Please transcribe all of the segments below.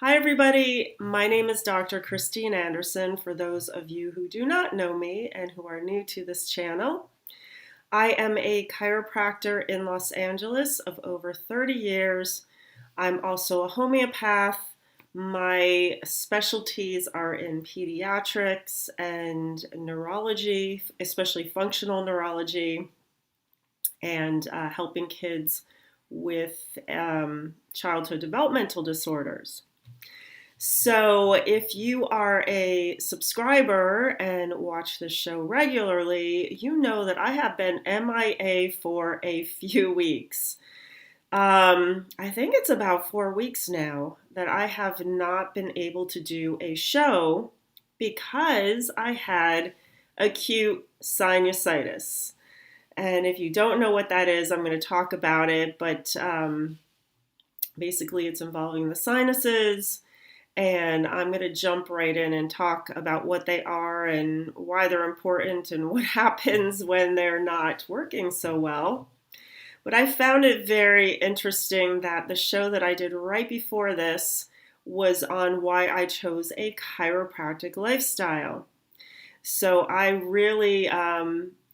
Hi, everybody. My name is Dr. Christine Anderson, for those of you who do not know me and who are new to this channel. I am a chiropractor in Los Angeles of over 30 years. I'm also a homeopath. My specialties are in pediatrics and neurology, especially functional neurology, and helping kids with childhood developmental disorders. So if you are a subscriber and watch the show regularly, you know that I have been MIA for a few weeks. I think it's about 4 weeks now that I have not been able to do a show because I had acute sinusitis. And if you don't know what that is, I'm going to talk about it, but basically it's involving the sinuses. And I'm going to jump right in and talk about what they are and why they're important and what happens when they're not working so well. But I found it very interesting that the show that I did right before this was on why I chose a chiropractic lifestyle. So I really,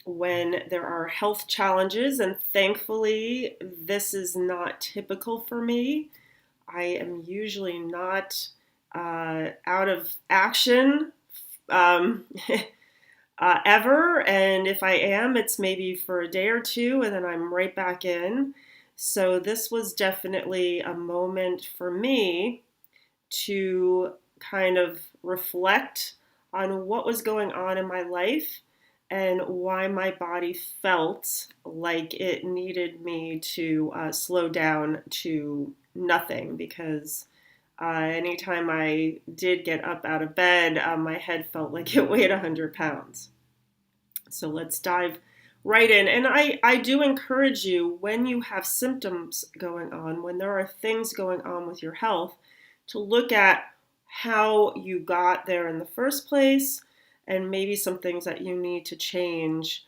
when there are health challenges, and thankfully this is not typical for me, I am usually not out of action um, ever. And if I am, it's maybe for a day or two and then I'm right back in. So this was definitely a moment for me to kind of reflect on what was going on in my life and why my body felt like it needed me to slow down to nothing, because anytime I did get up out of bed, my head felt like it weighed 100 pounds. So let's dive right in. And I do encourage you, when you have symptoms going on, when there are things going on with your health, to look at how you got there in the first place and maybe some things that you need to change,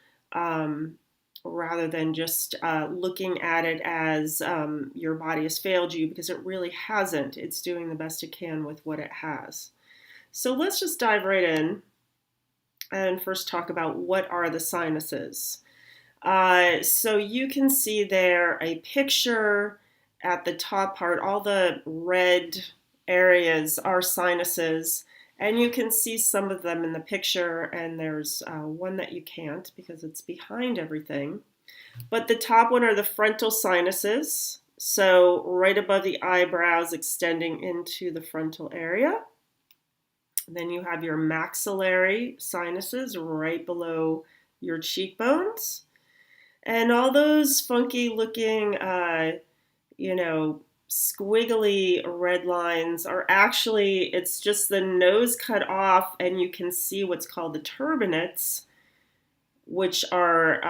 rather than just looking at it as your body has failed you, because it really hasn't. It's doing the best it can with what it has. So let's just dive right in and first talk about what are the sinuses. So you can see there a picture at the top part. All the red areas are sinuses. And you can see some of them in the picture, and there's one that you can't because it's behind everything. But the top one are the frontal sinuses, so right above the eyebrows extending into the frontal area. Then you have your maxillary sinuses right below your cheekbones. And all those funky looking, squiggly red lines are actually, it's just the nose cut off, and you can see what's called the turbinates, which are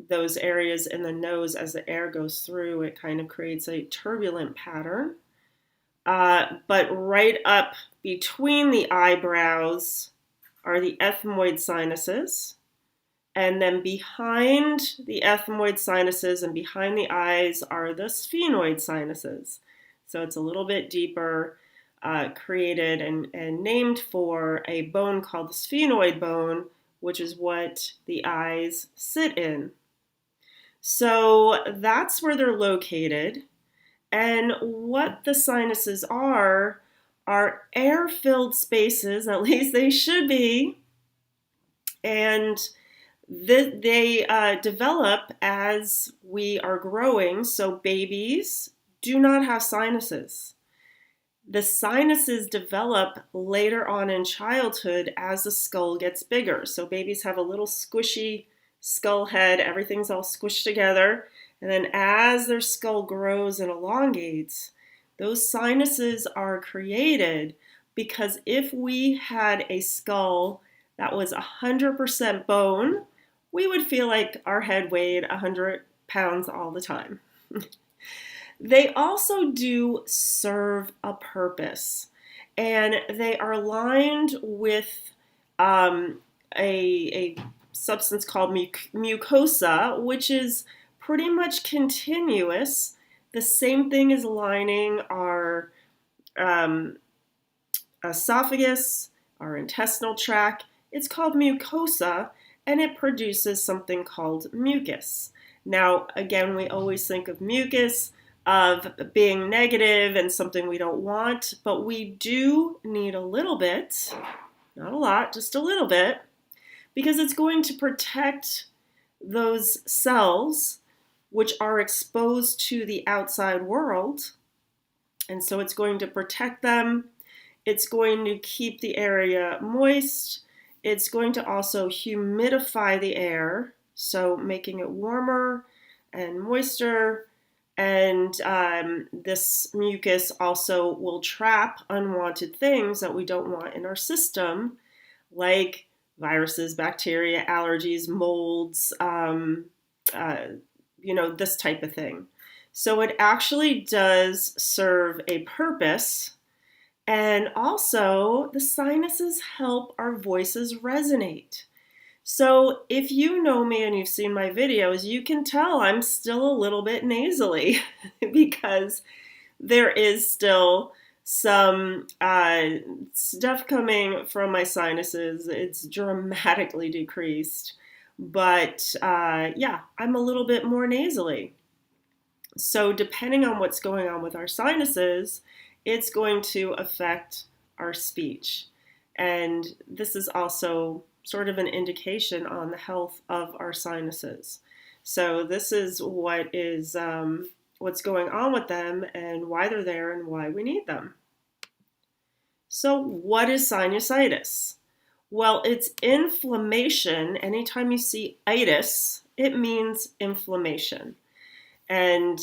those areas in the nose. As the air goes through, it kind of creates a turbulent pattern. But right up between the eyebrows are the ethmoid sinuses. And then behind the ethmoid sinuses and behind the eyes are the sphenoid sinuses. So it's a little bit deeper, created and named for a bone called the sphenoid bone, which is what the eyes sit in. So that's where they're located. And what the sinuses are air-filled spaces, at least they should be, and they develop as we are growing. So babies do not have sinuses. The sinuses develop later on in childhood as the skull gets bigger. So babies have a little squishy skull head, everything's all squished together. And then as their skull grows and elongates, those sinuses are created because if we had a skull that was 100% bone, we would feel like our head weighed 100 pounds all the time. They also do serve a purpose, and they are lined with a substance called mucosa, which is pretty much continuous. The same thing as lining our esophagus, our intestinal tract. It's called mucosa, and it produces something called mucus. Now, again, we always think of mucus of being negative and something we don't want, but we do need a little bit, not a lot, just a little bit, because it's going to protect those cells which are exposed to the outside world. And so it's going to protect them. It's going to keep the area moist. It's going to also humidify the air, so making it warmer and moister. And this mucus also will trap unwanted things that we don't want in our system, like viruses, bacteria, allergies, molds, this type of thing. So it actually does serve a purpose. And also, the sinuses help our voices resonate. So if you know me and you've seen my videos, you can tell I'm still a little bit nasally because there is still some stuff coming from my sinuses. It's dramatically decreased. But I'm a little bit more nasally. So depending on what's going on with our sinuses, it's going to affect our speech. And this is also sort of an indication on the health of our sinuses. So this is what's going on with them and why they're there and why we need them. So what is sinusitis? Well, it's inflammation. Anytime you see itis, it means inflammation. And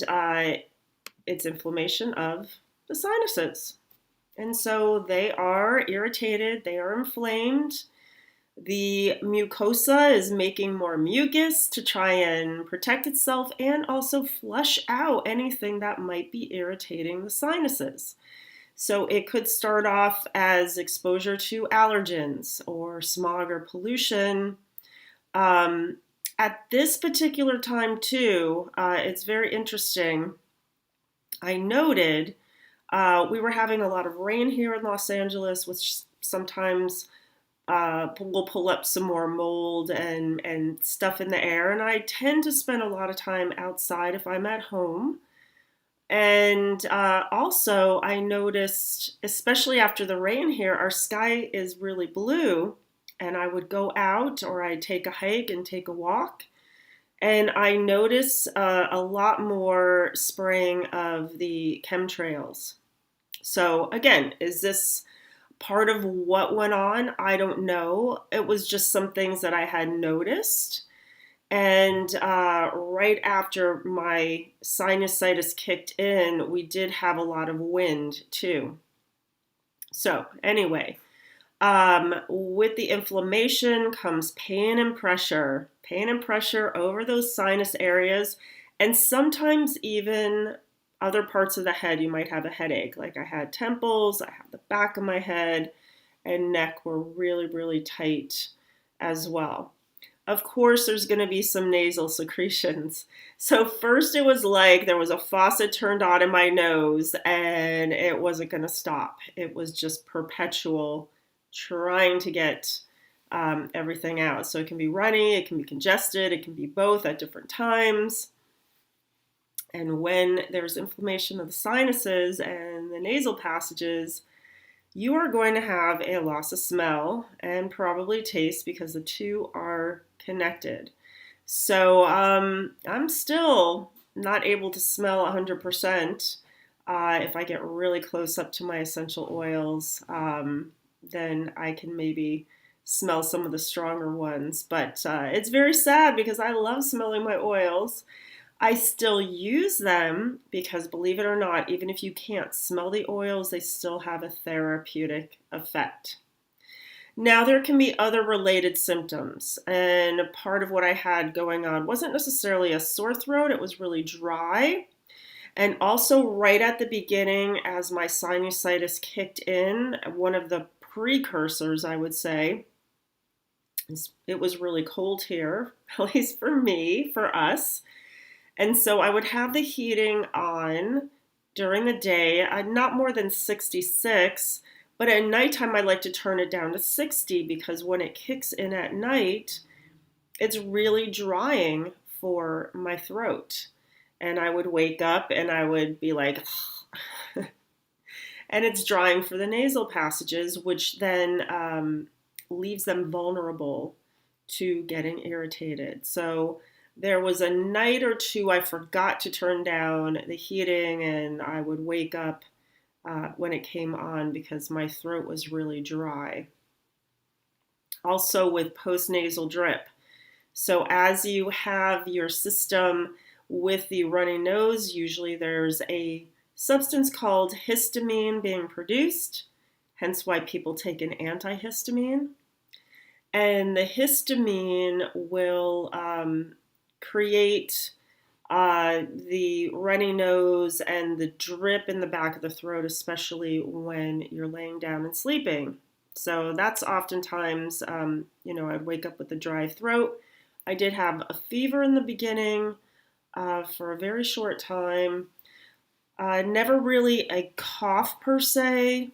it's inflammation of the sinuses. And so they are irritated, they are inflamed. The mucosa is making more mucus to try and protect itself and also flush out anything that might be irritating the sinuses. So it could start off as exposure to allergens or smog or pollution. At this particular time too, it's very interesting. I noted we were having a lot of rain here in Los Angeles, which sometimes will pull up some more mold and stuff in the air. And I tend to spend a lot of time outside if I'm at home. And also, I noticed, especially after the rain here, our sky is really blue. And I would go out or I'd take a hike and take a walk. And I notice a lot more spraying of the chemtrails. So again, is this part of what went on? I don't know. It was just some things that I had noticed. And right after my sinusitis kicked in, we did have a lot of wind too. So anyway, with the inflammation comes pain and pressure over those sinus areas, and sometimes even other parts of the head. You might have a headache. Like I had temples, I have the back of my head, and neck were really, really tight as well. Of course, there's going to be some nasal secretions. So first it was like there was a faucet turned on in my nose and it wasn't going to stop. It was just perpetual trying to get everything out. So it can be runny, it can be congested, it can be both at different times. And when there's inflammation of the sinuses and the nasal passages, you are going to have a loss of smell and probably taste because the two are connected. So I'm still not able to smell 100%. If I get really close up to my essential oils, then I can maybe smell some of the stronger ones. But it's very sad because I love smelling my oils. I still use them because, believe it or not, even if you can't smell the oils, they still have a therapeutic effect. Now, there can be other related symptoms, and part of what I had going on wasn't necessarily a sore throat. It was really dry. And also right at the beginning, as my sinusitis kicked in, one of the precursors, I would say, it was really cold here, at least for me, for us. And so I would have the heating on during the day, not more than 66, but at nighttime I like to turn it down to 60 because when it kicks in at night, it's really drying for my throat. And I would wake up and I would be like, and it's drying for the nasal passages, which then leaves them vulnerable to getting irritated. So there was a night or two I forgot to turn down the heating, and I would wake up when it came on because my throat was really dry. Also with postnasal drip. So as you have your system with the runny nose, usually there's a substance called histamine being produced, hence why people take an antihistamine. And the histamine will create the runny nose and the drip in the back of the throat, especially when you're laying down and sleeping. So that's oftentimes, I'd wake up with a dry throat. I did have a fever in the beginning for a very short time. Never really a cough per se.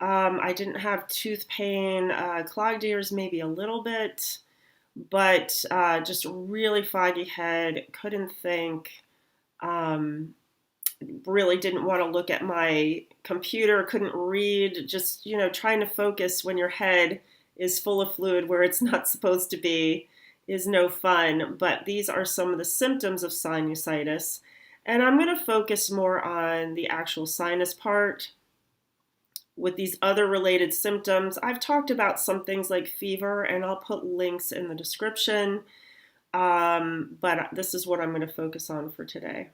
I didn't have tooth pain, clogged ears maybe a little bit, but just really foggy head, couldn't think, really didn't want to look at my computer, couldn't read, just, trying to focus when your head is full of fluid where it's not supposed to be is no fun. But these are some of the symptoms of sinusitis. And I'm going to focus more on the actual sinus part. With these other related symptoms, I've talked about some things like fever, and I'll put links in the description. But this is what I'm going to focus on for today.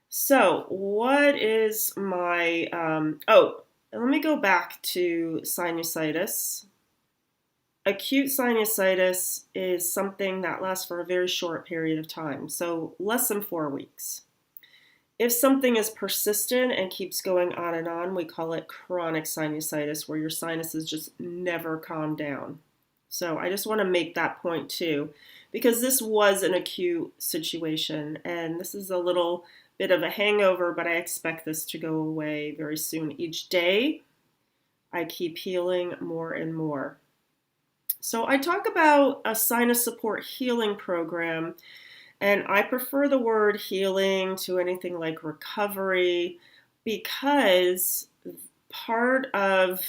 So, what is my, let me go back to sinusitis. Acute sinusitis is something that lasts for a very short period of time, so less than 4 weeks. If something is persistent and keeps going on and on, we call it chronic sinusitis, where your sinuses just never calm down. So I just want to make that point too, because this was an acute situation, and this is a little bit of a hangover, but I expect this to go away very soon. Each day, I keep healing more and more. So I talk about a sinus support healing program, and I prefer the word healing to anything like recovery, because part of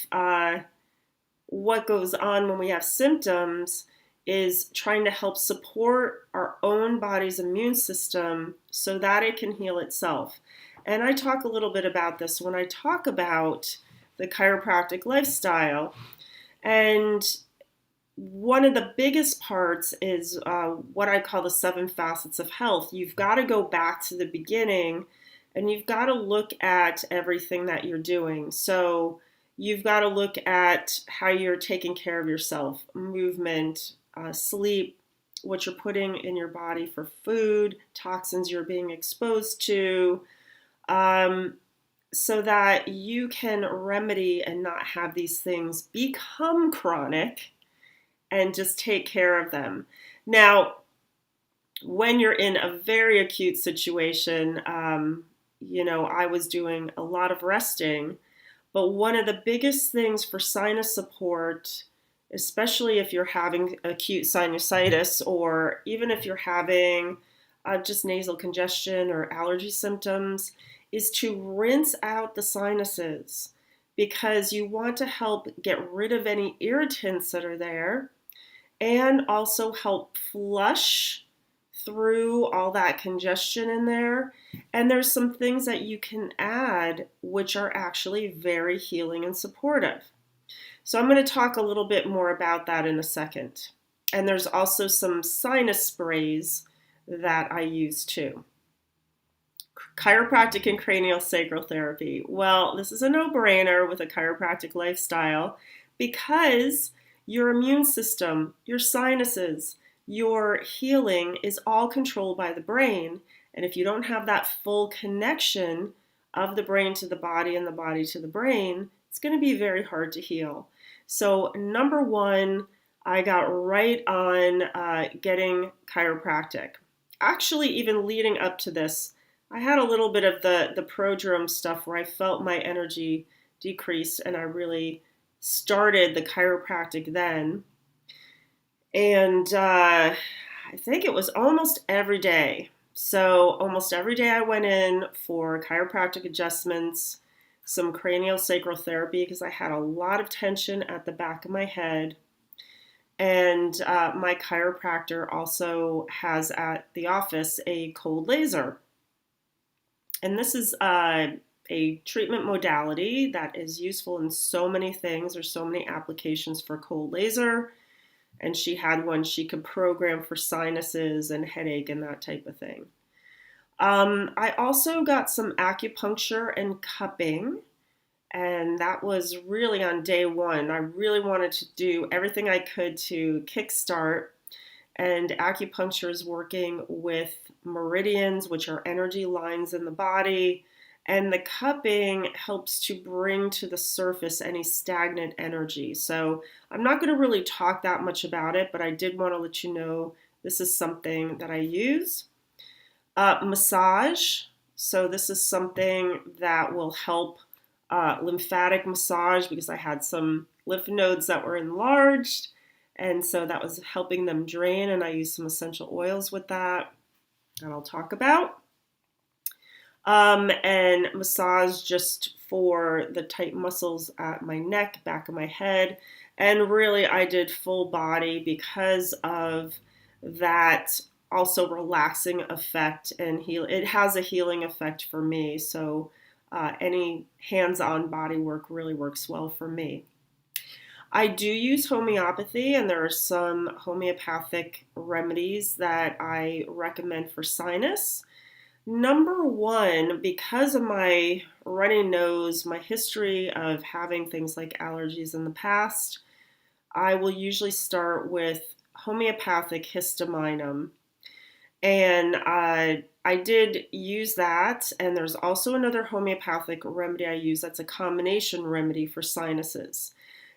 what goes on when we have symptoms is trying to help support our own body's immune system so that it can heal itself. And I talk a little bit about this when I talk about the chiropractic lifestyle. And one of the biggest parts is what I call the 7 facets of health. You've got to go back to the beginning, and you've got to look at everything that you're doing. So you've got to look at how you're taking care of yourself, movement, sleep, what you're putting in your body for food, toxins you're being exposed to, so that you can remedy and not have these things become chronic and just take care of them. Now, when you're in a very acute situation, I was doing a lot of resting, but one of the biggest things for sinus support, especially if you're having acute sinusitis, or even if you're having just nasal congestion or allergy symptoms, is to rinse out the sinuses, because you want to help get rid of any irritants that are there and also help flush through all that congestion in there. And there's some things that you can add which are actually very healing and supportive. So I'm going to talk a little bit more about that in a second. And there's also some sinus sprays that I use too. Chiropractic and cranial sacral therapy. Well, this is a no-brainer with a chiropractic lifestyle, because your immune system, your sinuses, your healing is all controlled by the brain. And if you don't have that full connection of the brain to the body and the body to the brain, it's going to be very hard to heal. So number one, I got right on getting chiropractic. actually, even leading up to this, I had a little bit of the prodrome stuff where I felt my energy decrease, and I really started the chiropractic then. And I think it was almost every day. So almost every day I went in for chiropractic adjustments, some cranial sacral therapy because I had a lot of tension at the back of my head. And my chiropractor also has at the office a cold laser. And this is a treatment modality that is useful in so many things. There's so many applications for cold laser. And she had one she could program for sinuses and headache and that type of thing. I also got some acupuncture and cupping, and that was really on day one. I really wanted to do everything I could to kickstart, and acupuncture is working with meridians, which are energy lines in the body, and the cupping helps to bring to the surface any stagnant energy. So I'm not going to really talk that much about it, but I did want to let you know this is something that I use. Massage. So this is something that will help lymphatic massage because I had some lymph nodes that were enlarged, and so that was helping them drain, and I used some essential oils with that I'll talk about. And massage just for the tight muscles at my neck, back of my head. And really, I did full body because of that also relaxing effect and it has a healing effect for me. So any hands-on body work really works well for me. I do use homeopathy, and there are some homeopathic remedies that I recommend for sinus. Number one, because of my runny nose, my history of having things like allergies in the past, I will usually start with homeopathic histamine. And I did use that, and there's also another homeopathic remedy I use that's a combination remedy for sinuses.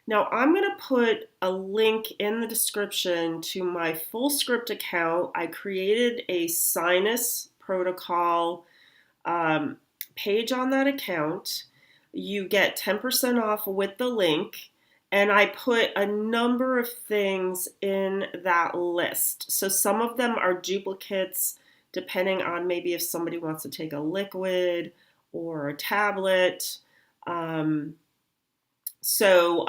Now, I'm going to put a link in the description to my full script account. I created a sinus protocol page on that account. You get 10% off with the link, and I put a number of things in that list. So some of them are duplicates, depending on maybe if somebody wants to take a liquid or a tablet. So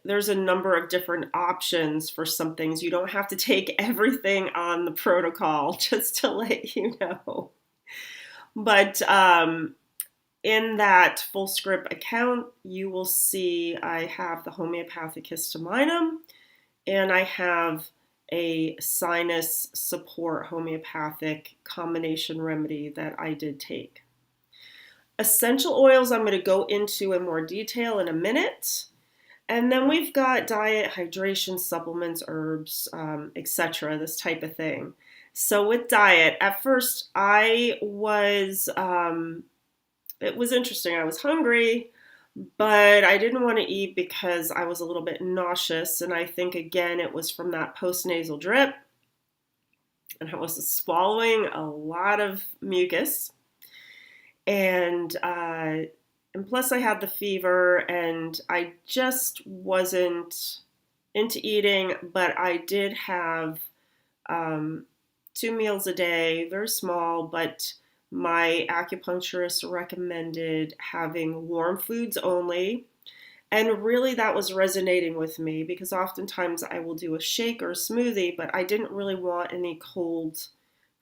there's a number of different options for some things. You don't have to take everything on the protocol, just to let you know. But in that full script account, you will see I have the homeopathic histamine, and I have a sinus support homeopathic combination remedy that I did take. Essential oils I'm going to go into in more detail in a minute. And then we've got diet, hydration, supplements, herbs, etc., this type of thing. So with diet, at first it was interesting. I was hungry, but I didn't want to eat because I was a little bit nauseous. And I think, again, it was from that postnasal drip. And I was swallowing a lot of mucus. And plus I had the fever, and I just wasn't into eating, but I did have 2 meals a day, very small, but my acupuncturist recommended having warm foods only. And really that was resonating with me because oftentimes I will do a shake or a smoothie, but I didn't really want any cold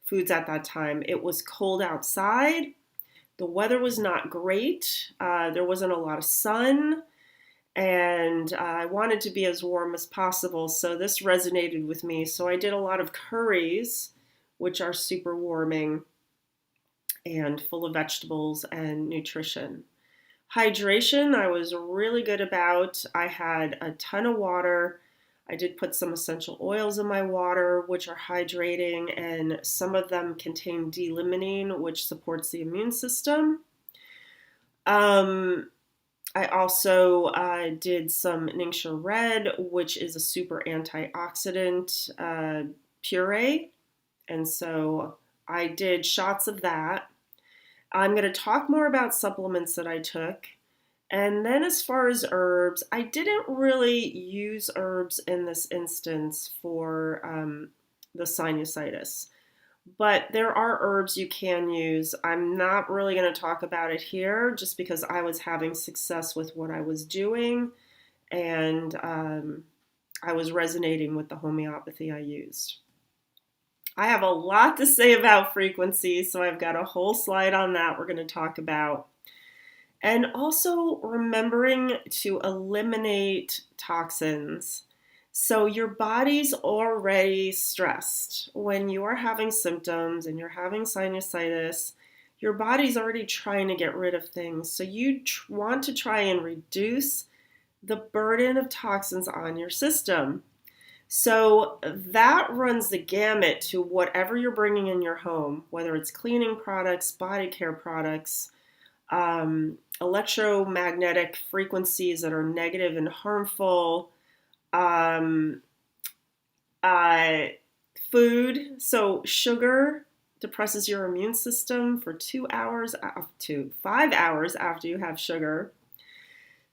foods at that time. It was cold outside. The weather was not great. There wasn't a lot of sun, and I wanted to be as warm as possible, so this resonated with me. So I did a lot of curries, which are super warming and full of vegetables and nutrition. Hydration, I was really good about. I had a ton of water. I did put some essential oils in my water, which are hydrating, and some of them contain D-limonene, which supports the immune system. I also did some Ningxia Red, which is a super antioxidant puree, and so I did shots of that. I'm going to talk more about supplements that I took. And then as far as herbs, I didn't really use herbs in this instance for the sinusitis. But there are herbs you can use. I'm not really going to talk about it here just because I was having success with what I was doing, and I was resonating with the homeopathy I used. I have a lot to say about frequency, so I've got a whole slide on that we're going to talk about. And also remembering to eliminate toxins. So your body's already stressed. When you are having symptoms and you're having sinusitis, your body's already trying to get rid of things. So you want to try and reduce the burden of toxins on your system. So that runs the gamut to whatever you're bringing in your home, whether it's cleaning products, body care products, electromagnetic frequencies that are negative and harmful, food. So sugar depresses your immune system for 2 hours to 5 hours after you have sugar.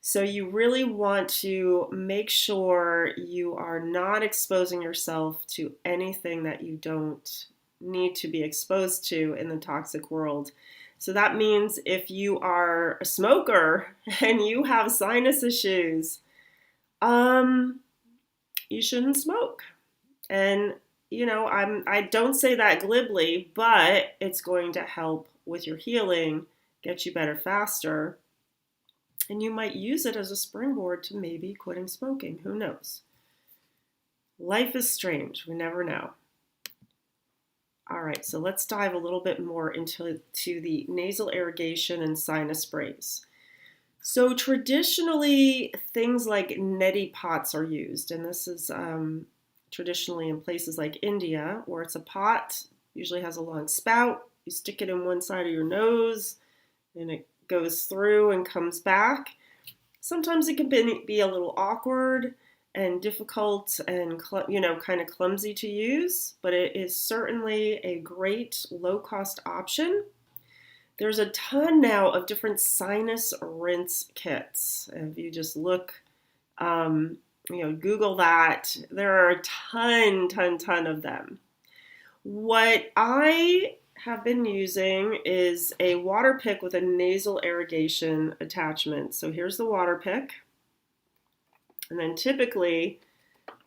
So you really want to make sure you are not exposing yourself to anything that you don't need to be exposed to in the toxic world. So that means if you are a smoker and you have sinus issues, you shouldn't smoke. And I don't say that glibly, but it's going to help with your healing, get you better faster, and you might use it as a springboard to maybe quitting smoking. Who knows? Life is strange. We never know. All right, so let's dive a little bit more into the nasal irrigation and sinus sprays. So traditionally, things like neti pots are used, and this is traditionally in places like India, where it's a pot, usually has a long spout. You stick it in one side of your nose, and it goes through and comes back. Sometimes it can be a little awkward and difficult and kind of clumsy to use, but it is certainly a great low-cost option. There's a ton now of different sinus rinse kits. If you just look, Google that, there are a ton of them. What I have been using is a water pick with a nasal irrigation attachment. So here's the water pick. And then typically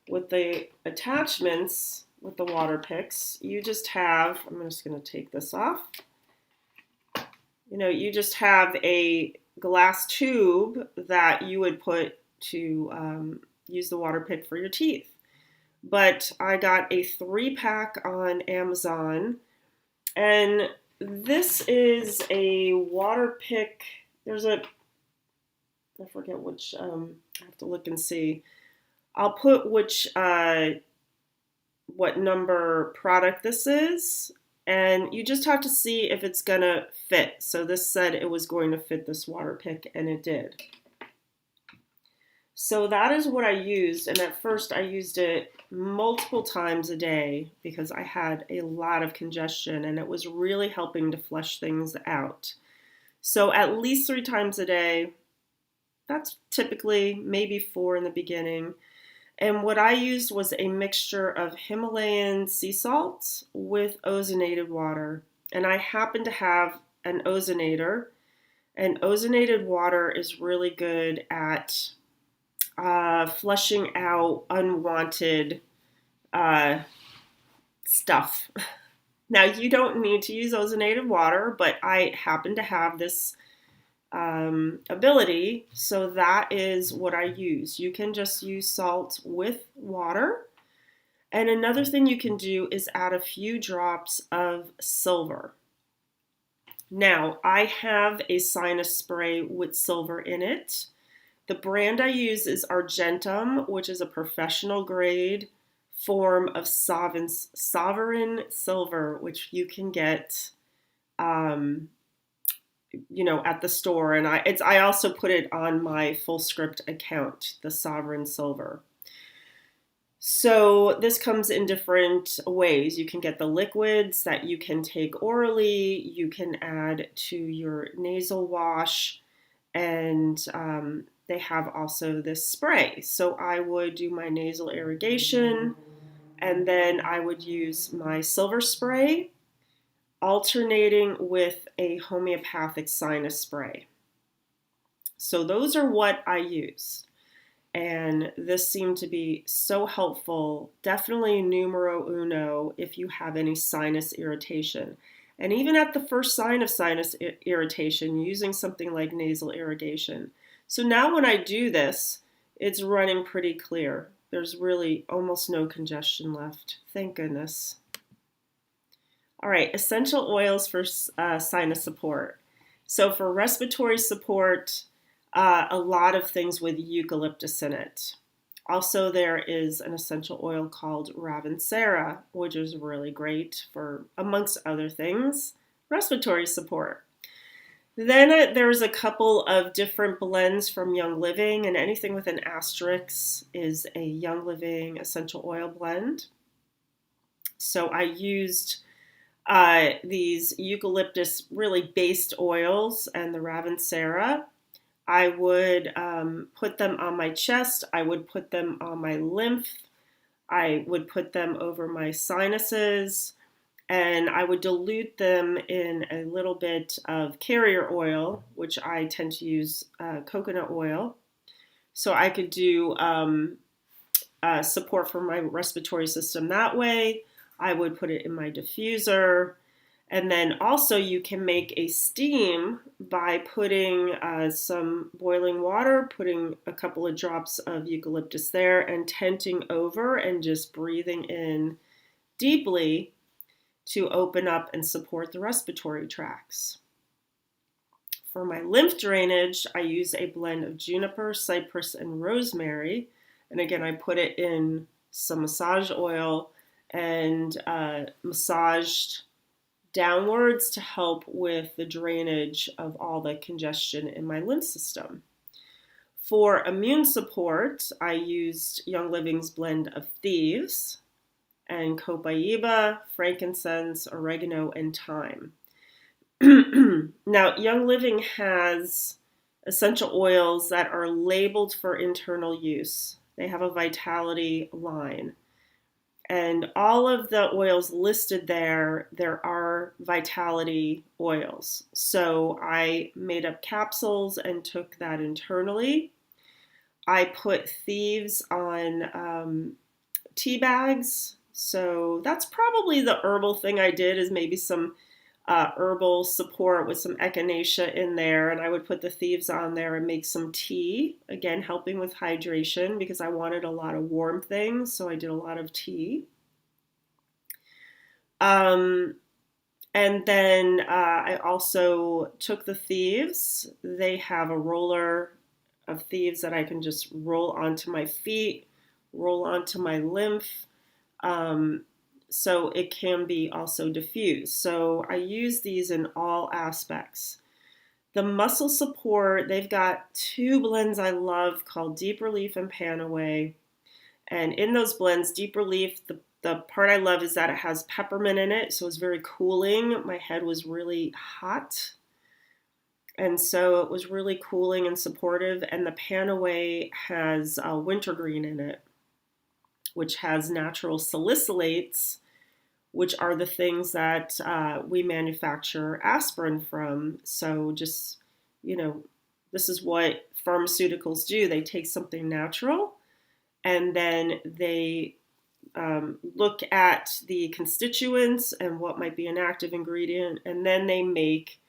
with the attachments with the water picks, you just have, I'm just going to take this off. You just have a glass tube that you would put to use the water pick for your teeth. But I got a 3-pack on Amazon, and this is a water pick. I forget which, I have to look and see. I'll put what number product this is, and you just have to see if it's gonna fit. So this said it was going to fit this water pick, and it did. So that is what I used, and at first I used it multiple times a day because I had a lot of congestion, and it was really helping to flush things out. So at least 3 times a day. That's typically maybe 4 in the beginning. And what I used was a mixture of Himalayan sea salt with ozonated water. And I happen to have an ozonator. And ozonated water is really good at flushing out unwanted stuff. Now, you don't need to use ozonated water, but I happen to have this ability, so that is what I use. You can just use salt with water. And another thing you can do is add a few drops of silver. Now, I have a sinus spray with silver in it. The brand I use is Argentum, which is a professional grade form of sovereign silver, which you can get at the store, and I also put it on my Full Script account, the Sovereign Silver. So this comes in different ways. You can get the liquids that you can take orally. You can add to your nasal wash, and they have also this spray. So I would do my nasal irrigation, and then I would use my silver spray, alternating with a homeopathic sinus spray. So those are what I use. And this seemed to be so helpful, definitely numero uno if you have any sinus irritation. And even at the first sign of sinus irritation, using something like nasal irrigation. So now when I do this, it's running pretty clear. There's really almost no congestion left. Thank goodness. All right, essential oils for sinus support. So for respiratory support, a lot of things with eucalyptus in it. Also, there is an essential oil called Ravensara, which is really great for, amongst other things, respiratory support. Then there's a couple of different blends from Young Living, and anything with an asterisk is a Young Living essential oil blend. So I used these eucalyptus really based oils and the Ravensara. I would put them on my chest. I would put them on my lymph. I would put them over my sinuses, and I would dilute them in a little bit of carrier oil, which I tend to use coconut oil. So I could do support for my respiratory system that way. I would put it in my diffuser. And then also you can make a steam by putting some boiling water, putting a couple of drops of eucalyptus there and tenting over and just breathing in deeply to open up and support the respiratory tracts. For my lymph drainage, I use a blend of juniper, cypress, and rosemary. And again, I put it in some massage oil and massaged downwards to help with the drainage of all the congestion in my lymph system. For immune support, I used Young Living's blend of thieves and copaiba, frankincense, oregano, and thyme. Now, Young Living has essential oils that are labeled for internal use. They have a vitality line. And all of the oils listed there are vitality oils. So I made up capsules and took that internally. I put thieves on tea bags. So that's probably the herbal thing I did, is maybe some herbal support with some echinacea in there. And I would put the thieves on there and make some tea, again, helping with hydration because I wanted a lot of warm things. So I did a lot of tea. And then I also took the thieves. They have a roller of thieves that I can just roll onto my feet, roll onto my lymph. So it can be also diffused. So I use these in all aspects. The muscle support, they've got two blends I love called Deep Relief and Panaway. And in those blends, Deep Relief, the part I love is that it has peppermint in it, so it's very cooling. My head was really hot, and so it was really cooling and supportive. And the Panaway has wintergreen in it, which has natural salicylates, which are the things that we manufacture aspirin from. So just, this is what pharmaceuticals do. They take something natural and then they look at the constituents and what might be an active ingredient, and then they make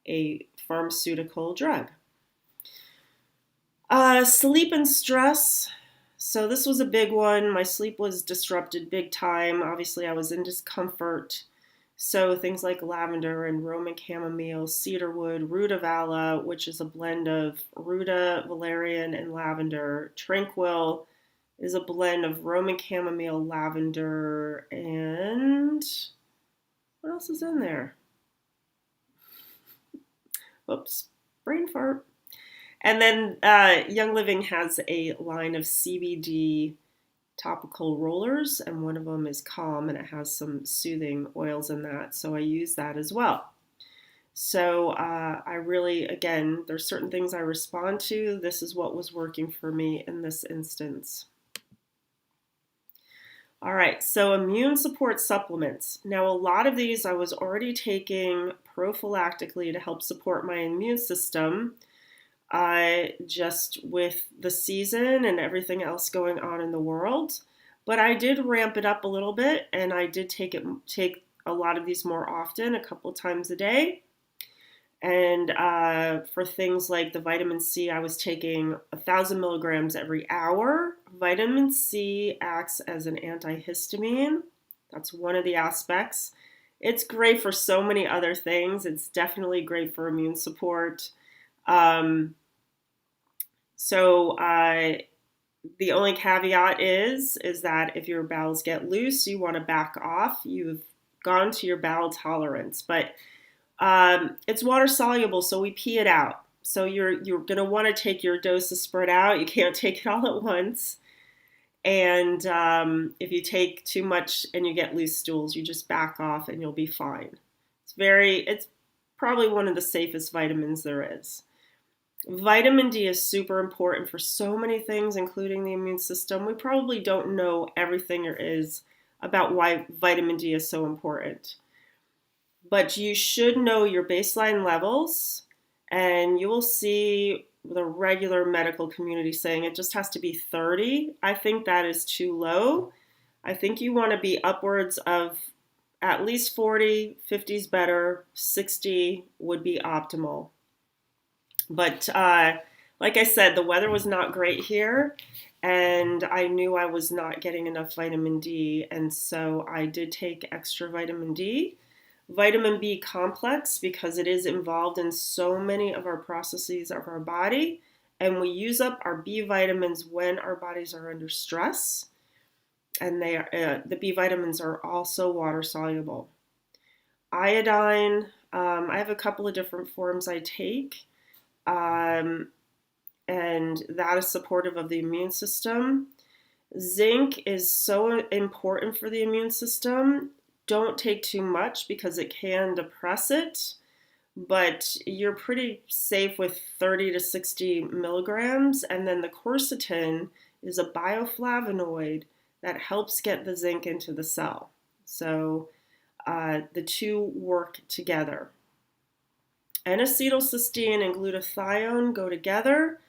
a pharmaceutical drug. Sleep and stress. So this was a big one. My sleep was disrupted big time. Obviously, I was in discomfort. So things like lavender and Roman chamomile, cedarwood, rutavala, which is a blend of ruta, valerian, and lavender. Tranquil is a blend of Roman chamomile, lavender, and what else is in there? Whoops, brain fart. And then Young Living has a line of CBD topical rollers, and one of them is Calm, and it has some soothing oils in that, so I use that as well. So I really, again, there's certain things I respond to. This is what was working for me in this instance. All right, so immune support supplements. Now, a lot of these I was already taking prophylactically to help support my immune system, just with the season and everything else going on in the world. But I did ramp it up a little bit, and I did take a lot of these more often, a couple times a day. And for things like the vitamin C, I was taking 1,000 milligrams every hour. Vitamin C acts as an antihistamine. That's one of the aspects. It's great for so many other things. It's definitely great for immune support. The only caveat is that if your bowels get loose, you want to back off. You've gone to your bowel tolerance, but it's water soluble, so we pee it out. So you're going to want to take your doses spread out. You can't take it all at once. And if you take too much and you get loose stools, you just back off and you'll be fine. It's probably one of the safest vitamins there is. Vitamin D is super important for so many things, including the immune system. We probably don't know everything there is about why vitamin D is so important. But you should know your baseline levels, and you will see the regular medical community saying it just has to be 30. I think that is too low. I think you want to be upwards of at least 40, 50 is better, 60 would be optimal. But like I said, the weather was not great here, and I knew I was not getting enough vitamin D, and so I did take extra vitamin D. Vitamin B complex, because it is involved in so many of our processes of our body, and we use up our B vitamins when our bodies are under stress, and the B vitamins are also water soluble. Iodine, I have a couple of different forms I take, and that is supportive of the immune system. Zinc is so important for the immune system. Don't take too much because it can depress it, but you're pretty safe with 30 to 60 milligrams. And then the quercetin is a bioflavonoid that helps get the zinc into the cell. So the two work together. N-acetylcysteine and glutathione go together.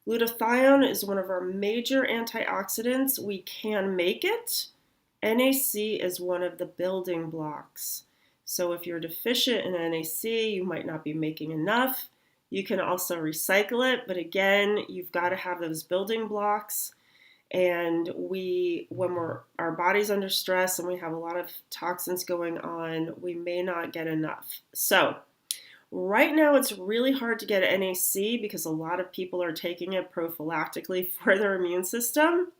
Glutathione is one of our major antioxidants. We can make it. NAC is one of the building blocks. So if you're deficient in NAC, you might not be making enough. You can also recycle it, but again, you've got to have those building blocks. And when our body's under stress and we have a lot of toxins going on, we may not get enough. So right now it's really hard to get NAC because a lot of people are taking it prophylactically for their immune system.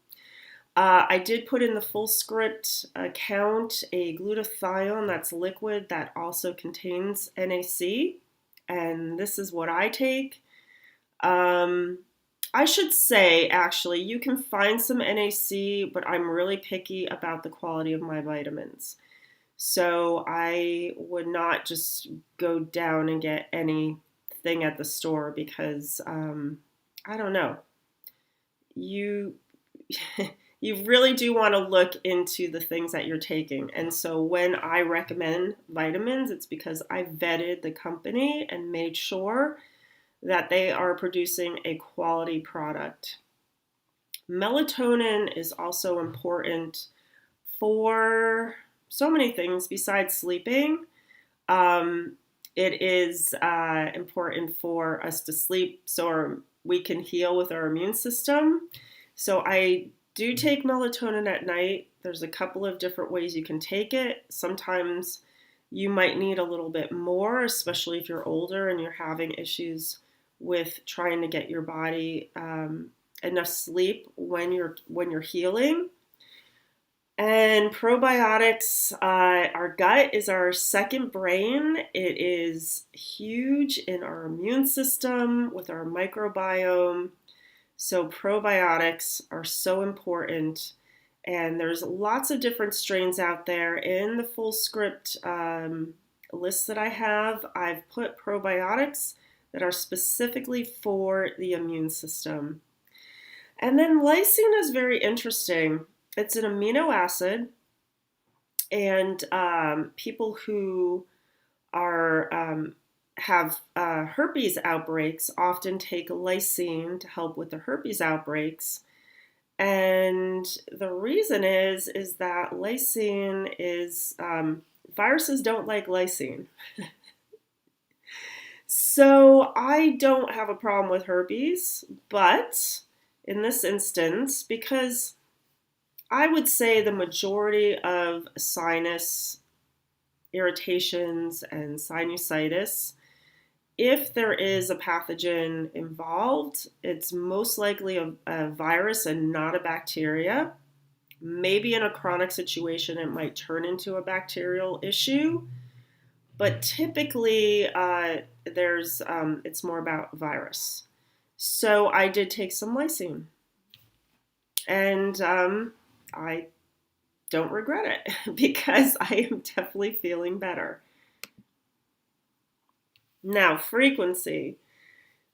I did put in the full script account a glutathione that's liquid that also contains NAC, and this is what I take. I should say, actually, you can find some NAC, but I'm really picky about the quality of my vitamins. So I would not just go down and get anything at the store because, I don't know, you really do want to look into the things that you're taking. And so when I recommend vitamins, it's because I vetted the company and made sure that they are producing a quality product. Melatonin is also important for so many things besides sleeping. It is important for us to sleep so we can heal with our immune system. So I do take melatonin at night. There's a couple of different ways you can take it. Sometimes you might need a little bit more, especially if you're older and you're having issues with trying to get your body enough sleep when you're healing. And probiotics, our gut is our second brain. It is huge in our immune system with our microbiome. So probiotics are so important. And there's lots of different strains out there. In the full script list that I have, I've put probiotics that are specifically for the immune system. And then lysine is very interesting. It's an amino acid, and people who are have herpes outbreaks often take lysine to help with the herpes outbreaks. And the reason is that lysine is viruses don't like lysine. So I don't have a problem with herpes, but in this instance, because I would say the majority of sinus irritations and sinusitis, if there is a pathogen involved, it's most likely a virus and not a bacteria. Maybe in a chronic situation, it might turn into a bacterial issue, but typically it's more about virus. So I did take some lysine, and I don't regret it because I am definitely feeling better. Now, frequency.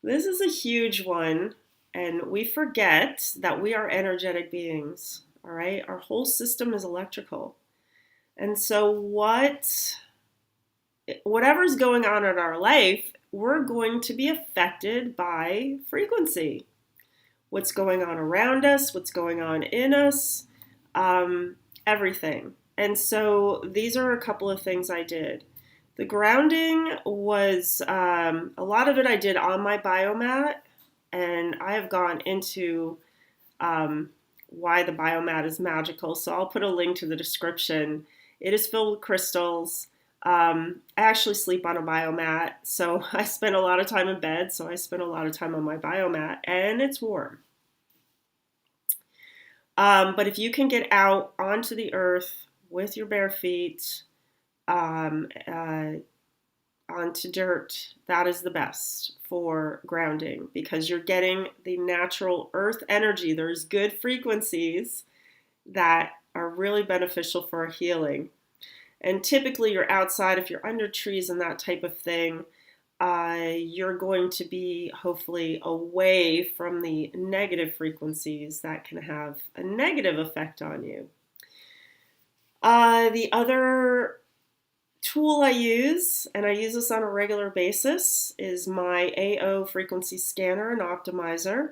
This is a huge one, and we forget that we are energetic beings, all right? Our whole system is electrical. And so whatever's going on in our life, we're going to be affected by frequency. What's going on around us, what's going on in us, everything. And so these are a couple of things I did. The grounding was, a lot of it I did on my biomat, and I have gone into why the biomat is magical. So I'll put a link to the description. It is filled with crystals. I actually sleep on a biomat, so I spend a lot of time in bed, so I spend a lot of time on my biomat, and it's warm. But if you can get out onto the earth with your bare feet, onto dirt, that is the best for grounding because you're getting the natural earth energy. There's good frequencies that are really beneficial for healing. And typically you're outside, if you're under trees and that type of thing, you're going to be hopefully away from the negative frequencies that can have a negative effect on you. The other tool I use, and I use this on a regular basis, is my AO frequency scanner and optimizer.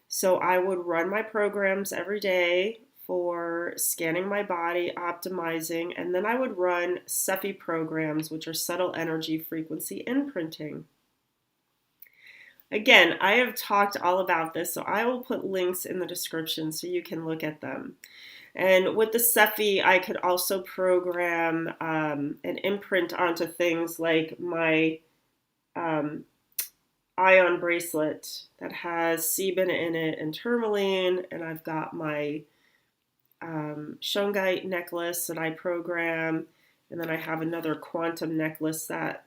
So I would run my programs every day for scanning my body, optimizing, and then I would run Cepheid programs, which are subtle energy frequency imprinting. Again, I have talked all about this, so I will put links in the description so you can look at them. And with the Cepheid, I could also program an imprint onto things like my ion bracelet that has sebum in it and tourmaline, and I've got my shungite necklace that I program, and then I have another quantum necklace that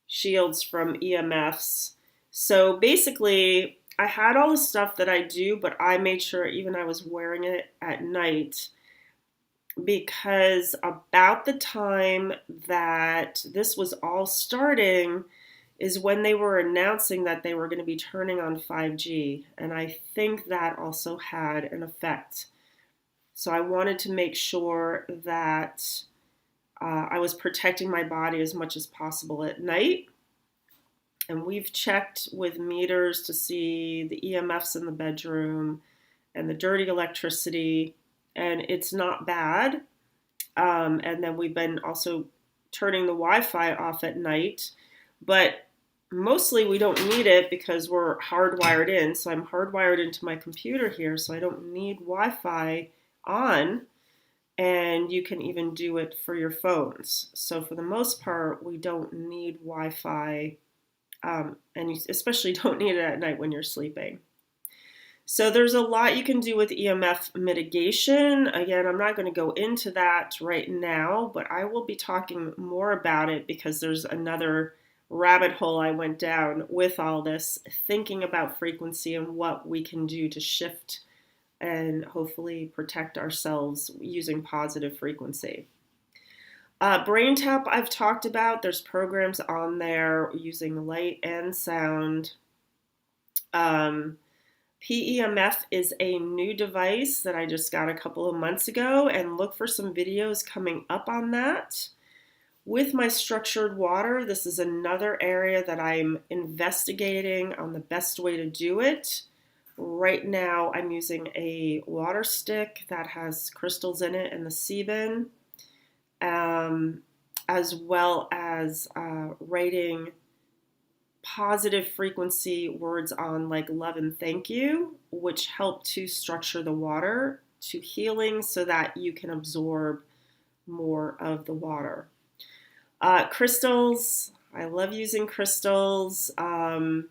shields from EMFs. So basically, I had all the stuff that I do, but I made sure even I was wearing it at night because about the time that this was all starting is when they were announcing that they were going to be turning on 5G, and I think that also had an effect. So I wanted to make sure that I was protecting my body as much as possible at night. And we've checked with meters to see the EMFs in the bedroom and the dirty electricity, and it's not bad. And then we've been also turning the Wi-Fi off at night, but mostly we don't need it because we're hardwired in. So I'm hardwired into my computer here, so I don't need Wi-Fi on, and you can even do it for your phones. So for the most part, we don't need Wi-Fi, and you especially don't need it at night when you're sleeping. So there's a lot you can do with EMF mitigation. Again, I'm not going to go into that right now, but I will be talking more about it because there's another rabbit hole I went down with all this, thinking about frequency and what we can do to shift and hopefully protect ourselves using positive frequency. Brain tap I've talked about. There's programs on there using light and sound. PEMF is a new device that I just got a couple of months ago, and look for some videos coming up on that. With my structured water, this is another area that I'm investigating on the best way to do it. Right now, I'm using a water stick that has crystals in it and the sebum, as well as writing positive frequency words on like love and thank you, which help to structure the water to healing so that you can absorb more of the water. Crystals, I love using crystals. I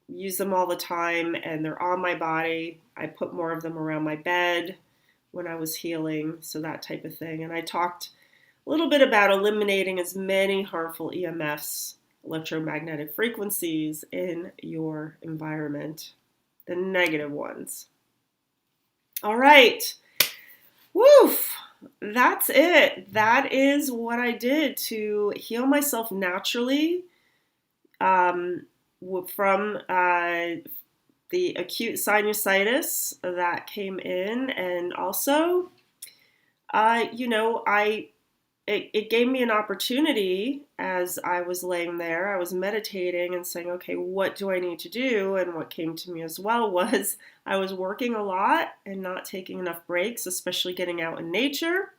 use them all the time and they're on my body. I put more of them around my bed when I was healing, so that type of thing. And I talked a little bit about eliminating as many harmful EMFs, electromagnetic frequencies, in your environment, the negative ones. All right. Woof. That's it. That is what I did to heal myself naturally from the acute sinusitis that came in. And also, it gave me an opportunity as I was laying there. I was meditating and saying, okay, what do I need to do? And what came to me as well was I was working a lot and not taking enough breaks, especially getting out in nature.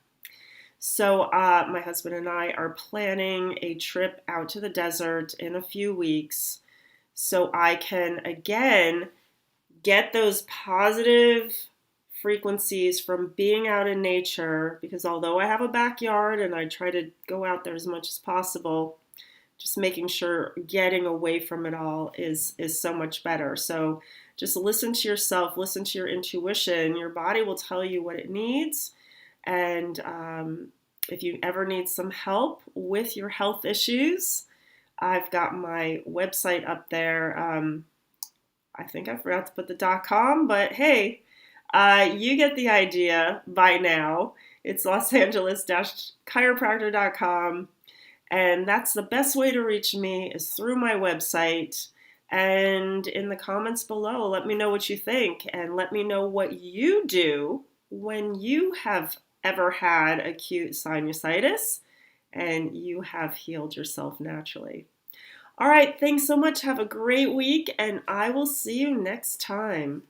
So my husband and I are planning a trip out to the desert in a few weeks so I can, again, get those positive frequencies from being out in nature, because although I have a backyard and I try to go out there as much as possible, just making sure getting away from it all is so much better. So just listen to yourself, listen to your intuition. Your body will tell you what it needs. And if you ever need some help with your health issues, I've got my website up there. I think I forgot to put the .com, but hey, you get the idea by now. It's losangeles-chiropractor.com, and that's the best way to reach me is through my website. And in the comments below, let me know what you think, and let me know what you do when you have ever had acute sinusitis and you have healed yourself naturally. All right, thanks so much. Have a great week, and I will see you next time.